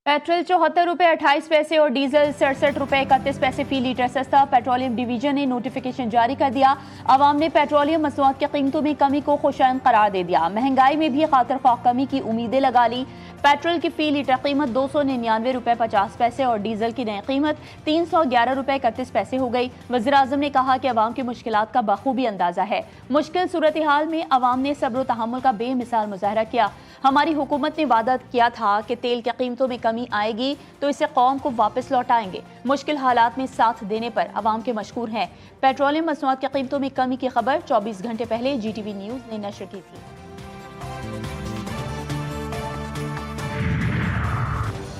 Petrol 74 रुपये 28 पैसे और डीजल 67 रुपये 31 पैसे फी लीटर सस्ता। पेट्रोलियम डिवीजन ने नोटिफिकेशन जारी कर दिया। आवाम ने पेट्रोलियम मसनूआत की कीमतों में कमी को खुशाइंद करार दे दिया। महंगाई में भी खातिर ख्वाह कमी की उम्मीदें लगा ली। पेट्रोल की फी लीटर कीमत 299 रुपये 50 पैसे और डीजल की नई कीमत 311 रुपये 31 पैसे हो गई। वज़ीर आज़म ने कहा कि अवाम की मुश्किलात का बखूबी अंदाजा है। मुश्किल सूरत हाल में अवाम ने सब्र व तहम्मुल का बेमिसाल मुजाहरा किया। हमारी हुकूमत ने वादा किया था कि तेल की कीमतों में कमी आएगी तो इसे कौम को वापस लौटाएंगे। मुश्किल हालात में साथ देने पर अवाम के मशकूर हैं। पेट्रोलियम मसनूआत की कीमतों में कमी की खबर 24 घंटे पहले GTV न्यूज़ ने नशर की थी।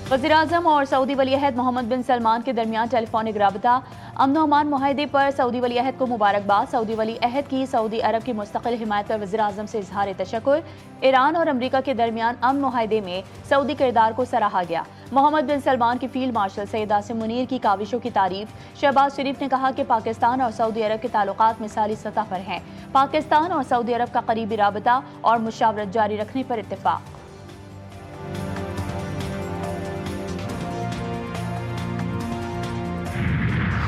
वज़ीर-ए-आज़म और सऊदी वली-अहद मोहम्मद बिन सलमान के दरमियान टेलीफोनिक राबता। अमन अमान मुआहदे पर सऊदी वली-अहद को मुबारकबाद। सऊदी वली-अहद की सऊदी अरब की मुस्तकिल हिमायत पर वज़ीर-ए-आज़म से इजहार तशक्कुर। ईरान और अमरीका के दरमियान अमन मुआहदे में सऊदी किरदार को सराहा गया। मोहम्मद बिन सलमान की फील्ड मार्शल सैयद आसिम मुनीर की काविशों की तारीफ। शहबाज शरीफ ने कहा कि पाकिस्तान और सऊदी अरब के ताल्लुकात मिसाली सतह पर हैं। पाकिस्तान और सऊदी अरब का करीबी राबता और मुशावरत जारी रखने पर इत्तेफाक।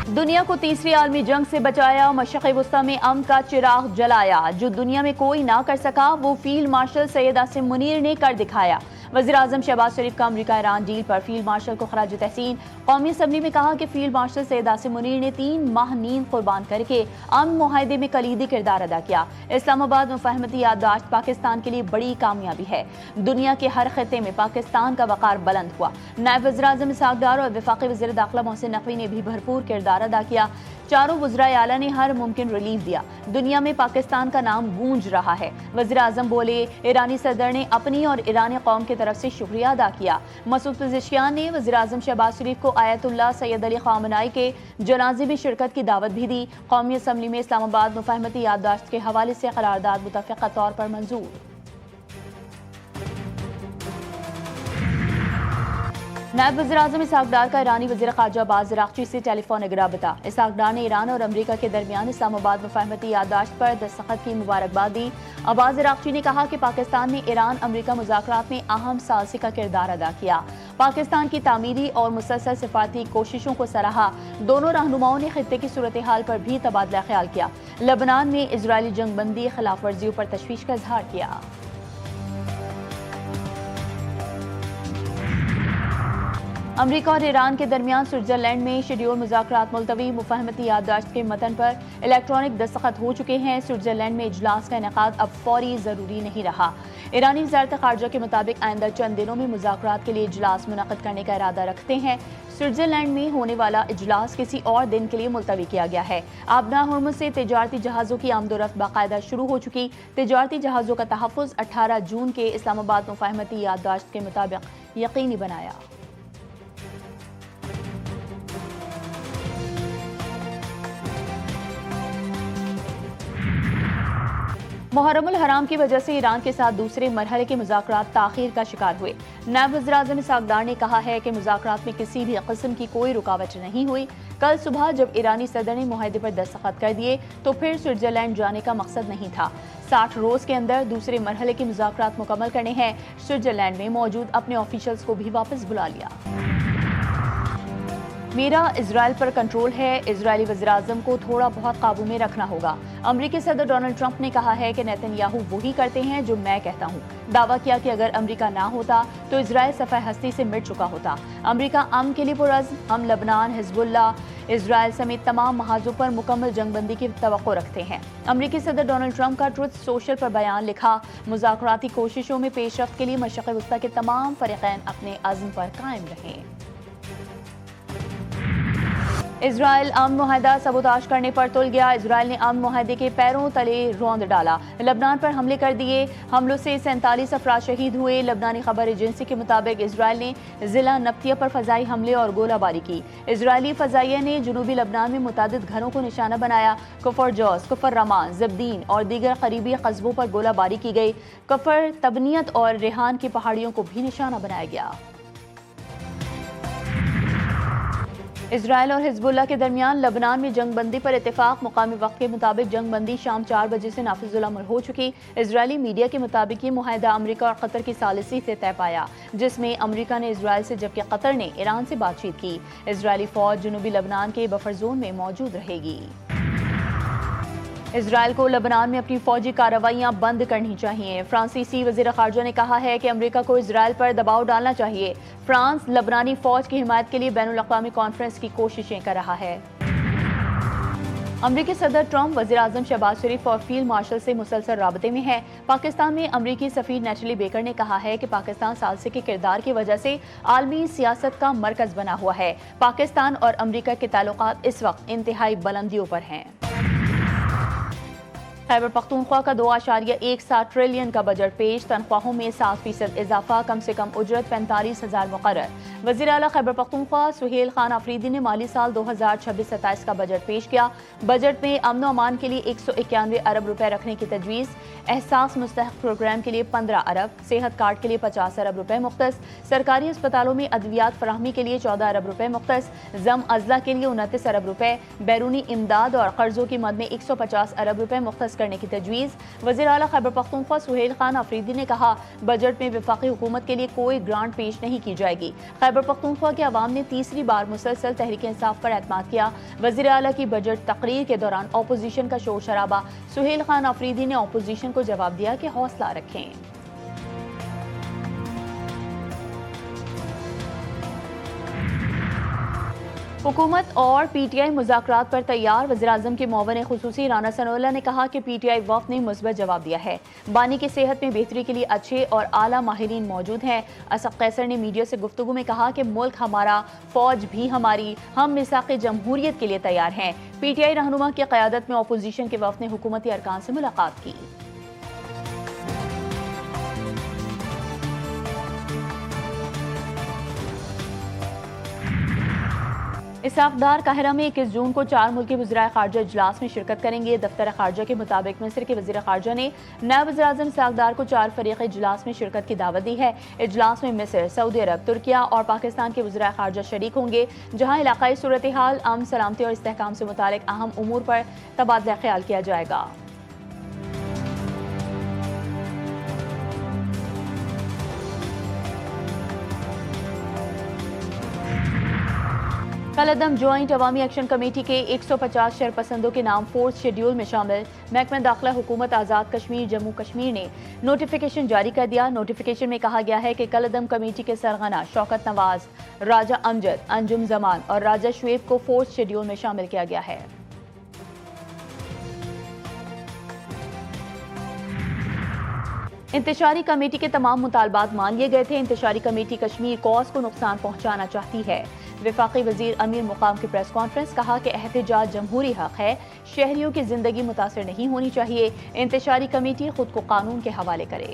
दुनिया को तीसरी आलमी जंग से बचाया। मशरिक़ वुस्ता में अमन का चिराग जलाया। जो दुनिया में कोई ना कर सका वो फील्ड मार्शल सैयद आसिम मुनीर ने कर दिखाया। वज़ीर-ए-आज़म शहबाज शरीफ का अमरीका ईरान डील पर फील्ड मार्शल को खराज तहसीन। कौमी असम्बली में कहा कि फील्ड मार्शल सैयद आसिम मुनीर ने 3 माह नींद कुर्बान करके अमन मुआहदे में कलीदी किरदार अदा किया। इस्लामाबाद मुफाहमती याददाश्त पाकिस्तान के लिए बड़ी कामयाबी है। दुनिया के हर खिते में पाकिस्तान का वक़ार बुलंद हुआ। नायब वज़ीर-ए-आज़म इसहाक़ डार और वफ़ाक़ी वज़ीर दाखिला मोहसिन नकवी ने भी भरपूर किरदार अदा किया। चारों वज़राए आला ने हर मुमकिन रिलीफ दिया। दुनिया में पाकिस्तान का नाम गूंज रहा है। वज़ीर-ए-आज़म बोले, ईरानी सदर ने अपनी और ईरानी कौम की तरफ से शुक्रिया अदा किया। मसूद पज़ेशियान ने वज़ीर-ए-आज़म शहबाज शरीफ को आयतुल्लाह सैयद अली ख़ामनेई के जनाजे में शिरकत की दावत भी दी। कौमी असम्बली में इस्लामाबाद मुफाहमती याददाश्त के हवाले से करारदाद मुतफ़क़ा तौर पर मंजूर। नायब वज़ीर-ए-आज़म इसहाक़ डार का ईरानी वज़ीर ख़ारजा अब्बास ज़राक़ची से टेलीफोनिक राबता। इसहाक़ डार ने ईरान और अमरीका के दरमियान इस्लामाबाद मुफाहमती याददाश्त पर दस्तखत की मुबारकबाद दी। अब्बास ज़राक़ची ने कहा कि पाकिस्तान ने ईरान अमरीका मुज़ाकरात में अहम सालसी का किरदार अदा किया। पाकिस्तान की तामीरी और मुसलसल सिफारती कोशिशों को सराहा। दोनों रहनुमाओं ने खित्ते की सूरत हाल पर भी तबादला ख्याल किया। लबनान में इजरायली जंगबंदी खिलाफ वर्जियों पर तशवीश का इजहार किया। अमरीका और ईरान के दरमियान स्विट्जरलैंड में शेड्यूल मुज़ाकरात मुलतवी। मुफाहमती याददाश्त के मतन पर इलेक्ट्रॉनिक दस्तखत हो चुके हैं। स्विट्जरलैंड में इजलास का इनेकाद अब फौरी ज़रूरी नहीं रहा। ईरानी वज़ारत ख़ारजा के मुताबिक आइंदा चंद दिनों में मुज़ाकरात के लिए इजलास मुनक़्क़िद करने का इरादा रखते हैं। स्विट्जरलैंड में होने वाला इजलास किसी और दिन के लिए मुलतवी किया गया है। आबना हुर्मुज़ से तिजारती जहाज़ों की आमदोरफ्त बाकायदा शुरू हो चुकी। तिजारती जहाज़ों का तहफ़्फ़ुज़ 18 जून के इस्लामाबाद मुफाहमती याददाश्त के मुताबिक यकीनी बनाया। मुहर्रमुल हराम की वजह से ईरान के साथ दूसरे मरहले के मुज़ाकरात ताख़ीर का शिकार हुए। नायब वज़ीर-ए-आज़म इसहाक़ डार ने कहा है कि मुज़ाकरात में किसी भी किस्म की कोई रुकावट नहीं हुई। कल सुबह जब ईरानी सदर ने मुआहदे पर दस्तखत कर दिए तो फिर स्विट्जरलैंड जाने का मकसद नहीं था। 60 रोज़ के अंदर दूसरे मरहले के मुज़ाकरात मुकम्मल करने हैं। स्विट्जरलैंड में मौजूद अपने ऑफिशियल्स को भी वापस बुला लिया। मेरा इजराइल पर कंट्रोल है। इजरायली वज़ीर-ए-आज़म को थोड़ा बहुत काबू में रखना होगा। अमरीकी सदर डोनाल्ड ट्रंप ने कहा है कि नेतन्याहू वही करते हैं जो मैं कहता हूँ। दावा किया कि अगर अमरीका ना होता तो इजराइल सफ़ह हस्ती से मिट चुका होता। अमरीका अमन के लिए पुरज़्म। हम लबनान, हिज़्बुल्लाह, इजराइल समेत तमाम महाजों पर मुकम्मल जंगबंदी की तवक्को रखते हैं। अमरीकी सदर डोनाल्ड ट्रंप का ट्रुथ सोशल पर बयान लिखा, मुज़ाकराती कोशिशों में पेशरफ्त के लिए मशरिक़ वुस्ता के तमाम फ़रीक़ैन अपने अज़्म पर कायम रहें। इजराइल अमन मुआहदा सबूताश करने पर तुल गया। इजराइल ने अमन मुआहदे के पैरों तले रौंद डाला। लबनान पर हमले कर दिए। हमलों से 47 अफराद शहीद हुए। लबनानी खबर एजेंसी के मुताबिक इजराइल ने जिला नब्तिया पर फ़ज़ाई हमले और गोलाबारी की। इजरायली फ़ज़ाइया ने जनूबी लबनान में मुतादिद घरों को निशाना बनाया। कुफर जोस, कुफर रमान, जब्दीन और दीगर करीबी कस्बों पर गोलाबारी की गई। कुफर तबनियत और रेहान की पहाड़ियों को भी निशाना बनाया गया। اسرائیل اور حزب اللہ کے درمیان لبنان میں جنگ بندی پر اتفاق، مقامی وقت کے مطابق جنگ بندی شام 4 بجے سے نافذ العمل ہو چکی۔ اسرائیلی میڈیا کے مطابق یہ معاہدہ امریکہ اور قطر کی ثالثی سے طے پایا، جس میں امریکہ نے اسرائیل سے جبکہ قطر نے ایران سے بات چیت کی۔ اسرائیلی فوج جنوبی لبنان کے بفر زون میں موجود رہے گی۔ اسرائیل کو لبنان میں اپنی فوجی کارروائیاں بند کرنی چاہیے۔ فرانسیسی وزیر خارجہ نے کہا ہے کہ امریکہ کو اسرائیل پر دباؤ ڈالنا چاہیے۔ فرانس لبنانی فوج کی حمایت کے لیے بین الاقوامی کانفرنس کی کوششیں کر رہا ہے۔ امریکی صدر ٹرمپ وزیر اعظم شہباز شریف اور فیلڈ مارشل سے مسلسل رابطے میں ہے۔ پاکستان میں امریکی سفیر نیٹلی بیکر نے کہا ہے کہ پاکستان ثالثی کے کردار کی وجہ سے عالمی سیاست کا مرکز بنا ہوا ہے۔ پاکستان اور امریکہ کے تعلقات اس وقت انتہائی بلندیوں پر ہیں۔ خیبر پختونخوا کا 2.17 ٹریلین کا بجٹ پیش، تنخواہوں میں 7% اضافہ، کم سے کم اجرت 45,000 مقرر۔ وزیر اعلیٰ خیبر پختونخوا سہیل خان آفریدی نے مالی سال 2026-27 کا بجٹ پیش کیا۔ بجٹ میں امن و امان کے لیے 191 ارب روپے رکھنے کی تجویز، احساس مستحق پروگرام کے لیے 15 ارب، صحت کارڈ کے لیے 50 ارب روپے مختص، سرکاری اسپتالوں میں ادویات فراہمی کے لیے 14 ارب روپے مختص، ضم اضلاع کے لیے 29 ارب روپے، بیرونی امداد اور قرضوں کی مد میں 150 ارب روپے مختص کرنے کی تجویز۔ وزیر اعلیٰ خیبر پختونخوا سہیل خان آفریدی نے کہا، بجٹ میں وفاقی حکومت کے لیے کوئی گرانٹ پیش نہیں کی جائے گی۔ خیبر پختونخوا کے عوام نے تیسری بار مسلسل تحریک انصاف پر اعتماد کیا۔ وزیر اعلیٰ کی بجٹ تقریر کے دوران اپوزیشن کا شور شرابہ، سہیل خان آفریدی نے اپوزیشن کو جواب دیا کہ حوصلہ رکھیں۔ حکومت اور پی ٹی آئی مذاکرات پر تیار، وزیراعظم کے معاون خصوصی رانا ثناءاللہ نے کہا کہ پی ٹی آئی وفد نے مثبت جواب دیا ہے۔ بانی کی صحت میں بہتری کے لیے اچھے اور اعلیٰ ماہرین موجود ہیں۔ اسد قیصر نے میڈیا سے گفتگو میں کہا کہ ملک ہمارا، فوج بھی ہماری، ہم میثاق جمہوریت کے لیے تیار ہیں۔ پی ٹی آئی رہنما کی قیادت میں اپوزیشن کے وفد نے حکومتی ارکان سے ملاقات کی۔ اسحاق ڈار قاہرہ میں 21 جون کو 4 ملکی وزرائے خارجہ اجلاس میں شرکت کریں گے۔ دفتر خارجہ کے مطابق مصر کے وزیر خارجہ نے نائب وزیر اعظم اسحاق ڈار کو 4 فریقی اجلاس میں شرکت کی دعوت دی ہے۔ اجلاس میں مصر، سعودی عرب، ترکیہ اور پاکستان کے وزرائے خارجہ شریک ہوں گے، جہاں علاقائی صورتحال، امن، سلامتی اور استحکام سے متعلق اہم امور پر تبادلہ خیال کیا جائے گا۔ کالعدم جوائنٹ عوامی ایکشن کمیٹی کے 150 شرپسندوں کے نام فورتھ شیڈیول میں شامل۔ محکمہ داخلہ حکومت آزاد کشمیر جموں کشمیر نے نوٹیفیکیشن جاری کر دیا۔ نوٹیفیکیشن میں کہا گیا ہے کہ کالعدم کمیٹی کے سرغنہ شوکت نواز، راجہ امجد، انجم زمان اور راجہ شعیب کو فورتھ شیڈیول میں شامل کیا گیا ہے۔ انتشاری کمیٹی کے تمام مطالبات مان لیے گئے تھے۔ انتشاری کمیٹی کشمیر کوس کو نقصان پہنچانا چاہتی ہے۔ وفاقی وزیر امیر مقام کی پریس کانفرنس، کہا کہ احتجاج جمہوری حق ہے، شہریوں کی زندگی متاثر نہیں ہونی چاہیے۔ انتشاری کمیٹی خود کو قانون کے حوالے کرے۔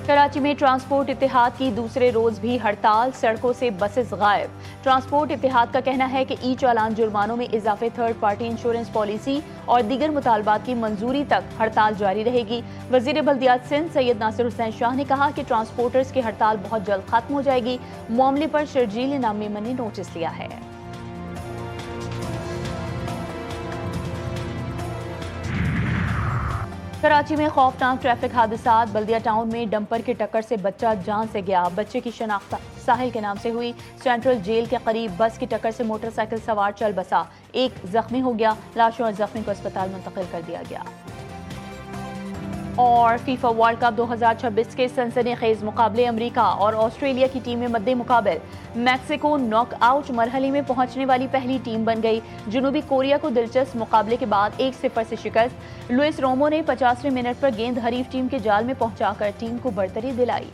کراچی میں ٹرانسپورٹ اتحاد کی دوسرے روز بھی ہڑتال، سڑکوں سے بسز غائب۔ ٹرانسپورٹ اتحاد کا کہنا ہے کہ ای چالان، جرمانوں میں اضافے، تھرڈ پارٹی انشورنس پالیسی اور دیگر مطالبات کی منظوری تک ہڑتال جاری رہے گی۔ وزیر بلدیات سندھ سید ناصر حسین شاہ نے کہا کہ ٹرانسپورٹرز کی ہڑتال بہت جلد ختم ہو جائے گی۔ معاملے پر شرجیل انعام میمن نے نوٹس لیا ہے۔ کراچی میں خوفناک ٹریفک حادثات، بلدیہ ٹاؤن میں ڈمپر کی ٹکر سے بچہ جان سے گیا۔ بچے کی شناخت ساحل کے نام سے ہوئی۔ سینٹرل جیل کے قریب بس کی ٹکر سے موٹر سائیکل سوار چل بسا، ایک زخمی ہو گیا۔ لاشوں اور زخمی کو اسپتال منتقل کر دیا گیا۔ اور فیفا ورلڈ کپ 2026 کے سنسنی خیز مقابلے، امریکہ اور آسٹریلیا کی ٹیمیں مد مقابل۔ میکسیکو ناک آؤٹ مرحلے میں پہنچنے والی پہلی ٹیم بن گئی۔ جنوبی کوریا کو دلچسپ مقابلے کے بعد 1-0 سے شکست۔ لوئس رومو نے 50ویں منٹ پر گیند حریف ٹیم کے جال میں پہنچا کر ٹیم کو برتری دلائی۔